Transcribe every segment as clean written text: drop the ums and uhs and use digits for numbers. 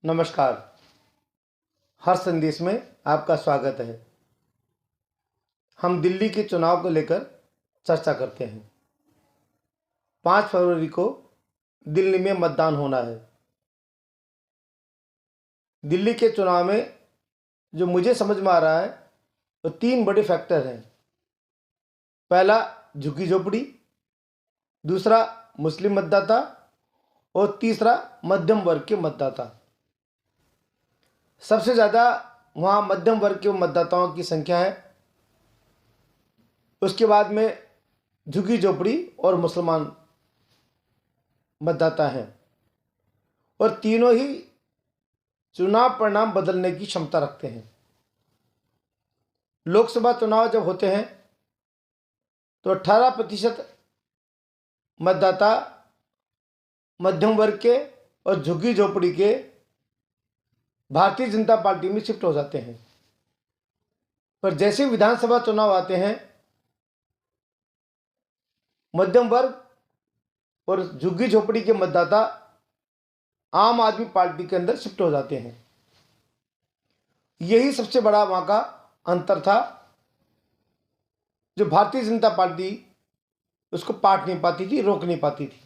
नमस्कार। हर संदेश में आपका स्वागत है। हम दिल्ली के चुनाव को लेकर चर्चा करते हैं। 5 फरवरी को दिल्ली में मतदान होना है। दिल्ली के चुनाव में जो मुझे समझ में आ रहा है तो 3 बड़े फैक्टर हैं। पहला झुग्गी झोपड़ी, दूसरा मुस्लिम मतदाता और तीसरा मध्यम वर्ग के मतदाता। सबसे ज़्यादा वहाँ मध्यम वर्ग के मतदाताओं की संख्या है। उसके बाद में झुग्गी झोपड़ी और मुसलमान मतदाता हैं और तीनों ही चुनाव परिणाम बदलने की क्षमता रखते हैं। लोकसभा चुनाव जब होते हैं तो 18% मतदाता मध्यम वर्ग के और झुग्गी झोपड़ी के भारतीय जनता पार्टी में शिफ्ट हो जाते हैं। पर जैसे विधानसभा चुनाव आते हैं, मध्यम वर्ग और झुग्गी झोपड़ी के मतदाता आम आदमी पार्टी के अंदर शिफ्ट हो जाते हैं। यही सबसे बड़ा वहाँ का अंतर था, जो भारतीय जनता पार्टी उसको पाट नहीं पाती थी, रोक नहीं पाती थी।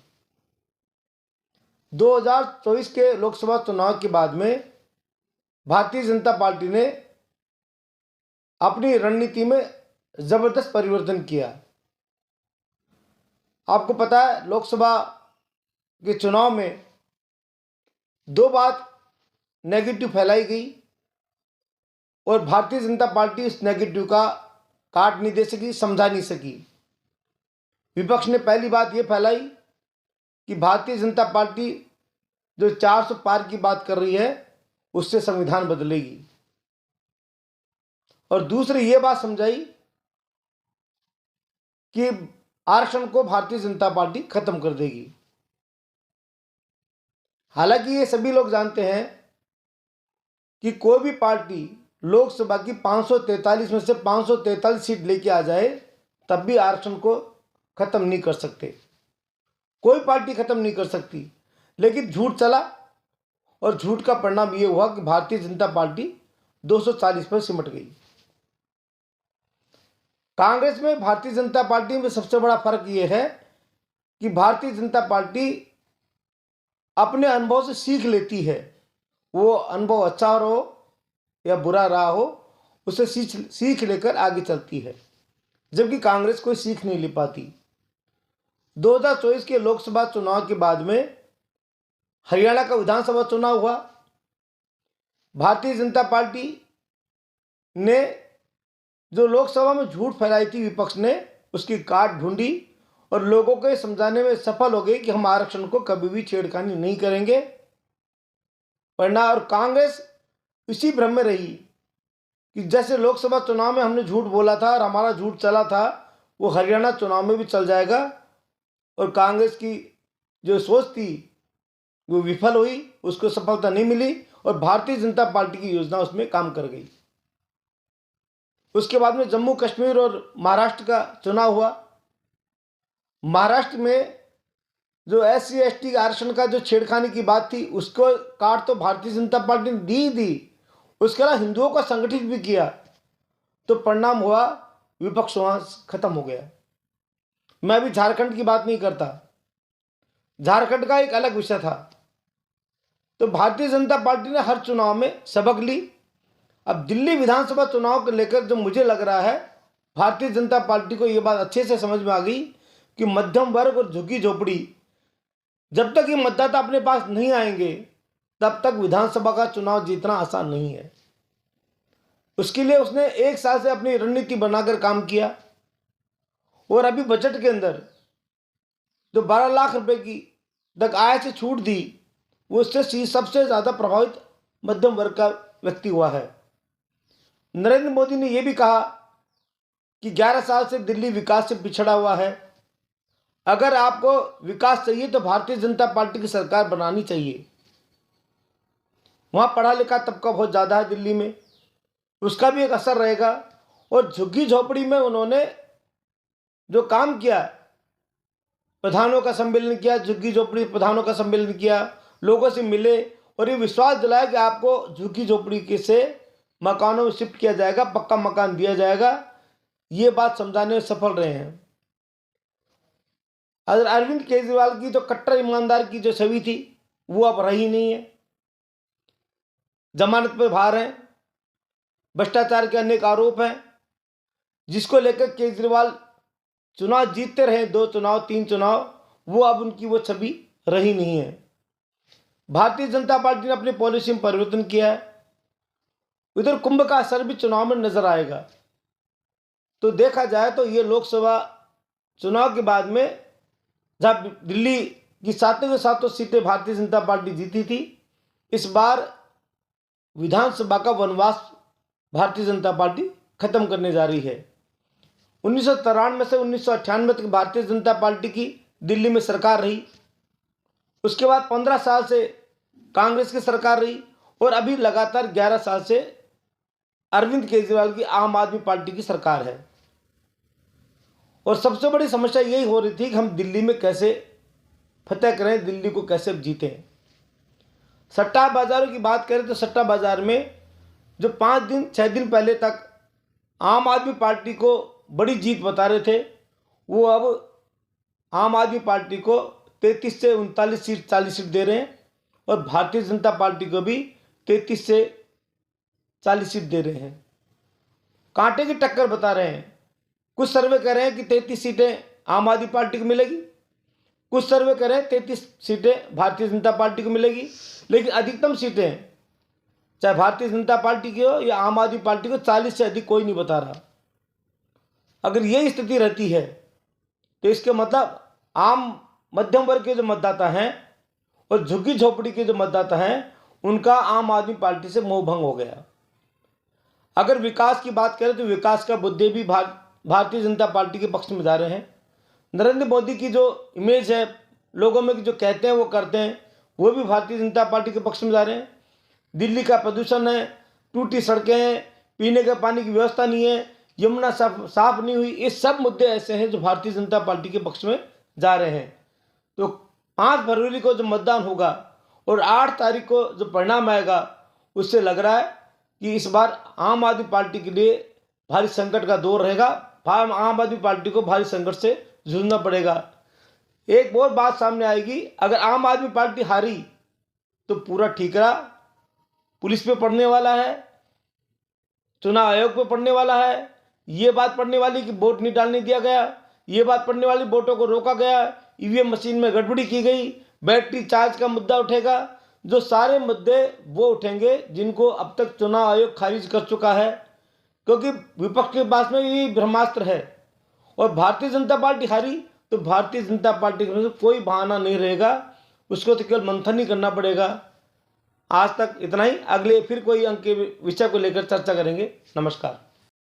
2024 के लोकसभा चुनाव के बाद में भारतीय जनता पार्टी ने अपनी रणनीति में जबरदस्त परिवर्तन किया। आपको पता है, लोकसभा के चुनाव में 2 बात नेगेटिव फैलाई गई और भारतीय जनता पार्टी इस नेगेटिव का काट नहीं दे सकी, समझा नहीं सकी। विपक्ष ने पहली बात यह फैलाई कि भारतीय जनता पार्टी जो 400 पार की बात कर रही है उससे संविधान बदलेगी, और दूसरी ये बात समझाई कि आरक्षण को भारतीय जनता पार्टी खत्म कर देगी। हालांकि ये सभी लोग जानते हैं कि कोई भी पार्टी लोकसभा की 543 में से 543 सीट लेके आ जाए तब भी आरक्षण को खत्म नहीं कर सकते। कोई पार्टी खत्म नहीं कर सकती। लेकिन झूठ चला और झूठ का परिणाम ये हुआ कि भारतीय जनता पार्टी 240 पर सिमट गई। कांग्रेस में भारतीय जनता पार्टी में सबसे बड़ा फर्क ये है कि भारतीय जनता पार्टी अपने अनुभव से सीख लेती है। वो अनुभव अच्छा हो या बुरा रहा हो, उसे सीख लेकर आगे चलती है, जबकि कांग्रेस कोई सीख नहीं ले पाती। 2024 के लोकसभा चुनाव के बाद में हरियाणा का विधानसभा चुनाव हुआ। भारतीय जनता पार्टी ने जो लोकसभा में झूठ फैलाई थी, विपक्ष ने उसकी काट ढूंढी और लोगों को समझाने में सफल हो गई कि हम आरक्षण को कभी भी छेड़खानी नहीं करेंगे। परिणाम और कांग्रेस इसी भ्रम में रही कि जैसे लोकसभा चुनाव में हमने झूठ बोला था और हमारा झूठ चला था, वो हरियाणा चुनाव में भी चल जाएगा। और कांग्रेस की जो सोच थी वो विफल हुई, उसको सफलता नहीं मिली और भारतीय जनता पार्टी की योजना उसमें काम कर गई। उसके बाद में जम्मू कश्मीर और महाराष्ट्र का चुनाव हुआ। महाराष्ट्र में जो SC ST आरक्षण का जो छेड़खानी की बात थी, उसको काट तो भारतीय जनता पार्टी ने दी, उसके अलावा हिंदुओं को संगठित भी किया। तो परिणाम हुआ, विपक्ष वहां खत्म हो गया। मैं अभी झारखंड की बात नहीं करता, झारखंड का एक अलग विषय था। तो भारतीय जनता पार्टी ने हर चुनाव में सबक ली। अब दिल्ली विधानसभा चुनाव को लेकर जो मुझे लग रहा है, भारतीय जनता पार्टी को यह बात अच्छे से समझ में आ गई कि मध्यम वर्ग और झुग्गी झोपड़ी जब तक ये मतदाता अपने पास नहीं आएंगे तब तक विधानसभा का चुनाव जीतना आसान नहीं है। उसके लिए उसने 1 साल से अपनी रणनीति बनाकर काम किया और अभी बजट के अंदर जो 12 लाख रुपए की तक आय से छूट दी, वो उससे सबसे ज़्यादा प्रभावित मध्यम वर्ग का व्यक्ति हुआ है। नरेंद्र मोदी ने यह भी कहा कि 11 साल से दिल्ली विकास से पिछड़ा हुआ है। अगर आपको विकास चाहिए तो भारतीय जनता पार्टी की सरकार बनानी चाहिए। वहाँ पढ़ा लिखा तबका बहुत ज़्यादा है दिल्ली में, उसका भी एक असर रहेगा। और झुग्गी झोपड़ी में उन्होंने जो काम किया, प्रधानों का सम्मेलन किया, झुग्गी झोपड़ी प्रधानों का सम्मेलन किया, लोगों से मिले और ये विश्वास दिलाया कि आपको झुग्गी झोपड़ी के से मकानों में शिफ्ट किया जाएगा, पक्का मकान दिया जाएगा। ये बात समझाने में सफल रहे हैं। अरविंद केजरीवाल की जो कट्टर ईमानदार की जो छवि थी वो अब रही नहीं है। जमानत पे बाहर हैं, भ्रष्टाचार के अनेक आरोप हैं, जिसको लेकर केजरीवाल चुनाव जीतते रहे, 2 चुनाव 3 चुनाव, वो अब उनकी वो छवि रही नहीं है। भारतीय जनता पार्टी ने अपनी पॉलिसी में परिवर्तन किया है। इधर कुंभ का असर भी चुनाव में नजर आएगा। तो देखा जाए तो ये लोकसभा चुनाव के बाद में जहां दिल्ली की 7 के 7 सीटें भारतीय जनता पार्टी जीती थी, इस बार विधानसभा का वनवास भारतीय जनता पार्टी खत्म करने जा रही है। 1993 से 1998 तक भारतीय जनता पार्टी की दिल्ली में सरकार रही। उसके बाद 15 साल से कांग्रेस की सरकार रही और अभी लगातार 11 साल से अरविंद केजरीवाल की आम आदमी पार्टी की सरकार है। और सबसे बड़ी समस्या यही हो रही थी कि हम दिल्ली में कैसे फतेह करें, दिल्ली को कैसे जीतें। सट्टा बाजारों की बात करें तो सट्टा बाजार में जो 5 दिन 6 दिन पहले तक आम आदमी पार्टी को बड़ी जीत बता रहे थे, वो अब आम आदमी पार्टी को 33 से 39 सीट 40 सीट दे रहे हैं और भारतीय जनता पार्टी को भी 33 से 40 सीट दे रहे हैं। कांटे की टक्कर बता रहे हैं। कुछ सर्वे कह रहे हैं कि 33 सीटें आम आदमी पार्टी को मिलेगी, कुछ सर्वे कह रहे हैं 33 सीटें भारतीय जनता पार्टी को मिलेगी, लेकिन अधिकतम सीटें चाहे भारतीय जनता पार्टी की हो या आम आदमी पार्टी को 40 से अधिक कोई नहीं बता रहा। अगर यही स्थिति रहती है तो इसके मतलब आम मध्यम वर्ग के जो मतदाता हैं और झुग्गी झोपड़ी के जो मतदाता हैं उनका आम आदमी पार्टी से मोह भंग हो गया। अगर विकास की बात करें तो विकास का मुद्दे भी भारतीय जनता पार्टी के पक्ष में जा रहे हैं। नरेंद्र मोदी की जो इमेज है, लोगों में जो कहते हैं वो करते हैं, वो भी भारतीय जनता पार्टी के पक्ष में जा रहे हैं। दिल्ली का प्रदूषण है, टूटी सड़कें हैं, पीने के पानी की व्यवस्था नहीं है, यमुना साफ नहीं हुई, ये सब मुद्दे ऐसे हैं जो भारतीय जनता पार्टी के पक्ष में जा रहे हैं। तो 5 फरवरी को जो मतदान होगा और 8 तारीख को जो परिणाम आएगा, उससे लग रहा है कि इस बार आम आदमी पार्टी के लिए भारी संकट का दौर रहेगा। आम आदमी पार्टी को भारी संकट से जूझना पड़ेगा। एक और बात सामने आएगी, अगर आम आदमी पार्टी हारी तो पूरा ठीकरा पुलिस पे पड़ने वाला है, चुनाव आयोग पे पड़ने वाला है। ये बात पड़ने वाली कि वोट नहीं डालने दिया गया, ये बात पड़ने वाली वोटों को रोका गया, ईवीएम मशीन में गड़बड़ी की गई, बैटरी चार्ज का मुद्दा उठेगा। जो सारे मुद्दे वो उठेंगे जिनको अब तक चुनाव आयोग खारिज कर चुका है, क्योंकि विपक्ष के पास में ये ब्रह्मास्त्र है। और भारतीय जनता पार्टी हारी तो भारतीय जनता पार्टी के कोई बहाना नहीं रहेगा, उसको तो केवल मंथन ही करना पड़ेगा। आज तक इतना ही। अगले फिर कोई अंक के विषय को लेकर चर्चा करेंगे। नमस्कार।